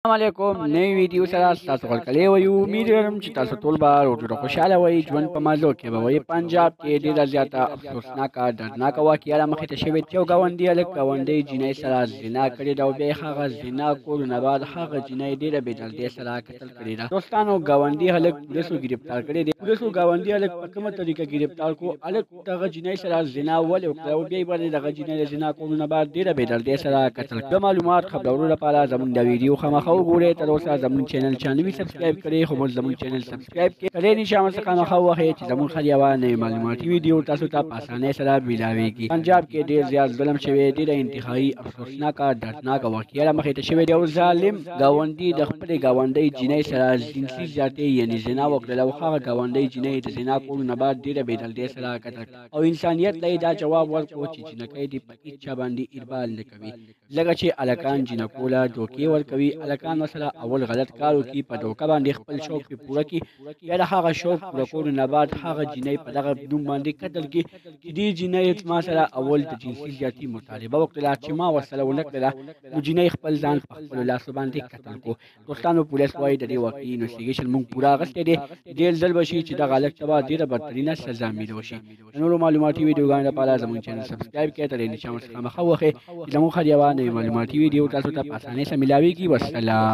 السلام علیکم نئی ویډیو سره تاسو ورکړلې وو امید لرم چې تاسو ټول به ډېر خوشاله وئ ژوند په مازو کې به وئ پنجاب کې ډېره زیاته افسوسناکه دردناکه واقعه رامخې ته شوې چې یو ګاونډي هلک ګاونډۍ جینۍ سره زنا کړې ده او بیا یې هغه زنا کولو نه بعد هغه جینۍ ډېره بې دردۍ سره قتل کړې ده. دوستانو ګاونډي هلک پولیسو ګرفتار کړی دی. پولیسو ګاونډي هلک په کومه طریقه ګرفتار کړو؟ هلک دغه جینۍ سره زنا ولې وکړه او بیا یې باندې دغه جینۍ د زنا کولو نه بعد ډېره بې دردۍ سره قتل کړه. د معلومات خبرولو لپاره زموږ د ویډیو خامخا وګورئ. تر اوسه زموږ چینل چا نه وي سبسکرایب کړی خو موږ زموږ چینل سبسکرایب کړئ. کله نشه څخه خامخا ووهئ چې زموږ هر یوه نوې معلوماتي ویډیو تاسو ته په اسانۍ سره میلاویږي. پنجاب کې ډېر زیات ظلم شوی، ډېره انتهایي افسوسناکه دردناکه واقعه رامخې ته شوې ده. یو ظالم ګاونډي د خپلې ګاونډۍ جینۍ سره جنسي زیاتۍ یعنې زنا وکړله او هغه ګاونډۍ جینۍ د زنا کولو نه بعد ډېره بې دردۍ سره قتل کړه او انسانیت ته یې دا جواب ورکړو چې جینکۍ دې په هېڅ چا باندې ایربال نه کوي. لکه چې هلکان جینکو له دوکې ورکوي، هلکان ورسره اول غلط کار وکړي، په دوکه باندې خپل شوق پرې پوره کړي، بیا د هغه شوق پوره کولو نه بعد هغه جینۍ په دغه نوم باندې قتل کړي چې دې جینۍ ما سره اول د جنسي زیاتي مطالبه وکړله چې ما ورسره ونه کړله، نو جینۍ خپل ځان په خپلو لاسو باندې قتل کړو. دوستانو پولیس وایي د دې واقعي انویسټیګیشن موږ پوره اخیستی دی. ډېر ژر به شي چې دغه هلک ته به ډېره بدترینه سزا میلاو شي. د نورو معلوماتي ویډیوګانو لپاره زموږ چینل سبسکرایب کړئ. تر دې نشه ورڅخه مخه ووهئ چې زموږ هر یوه نوې معلوماتي ویډیو تاسو ته په اسانۍ سره میلاویږي. والسلام.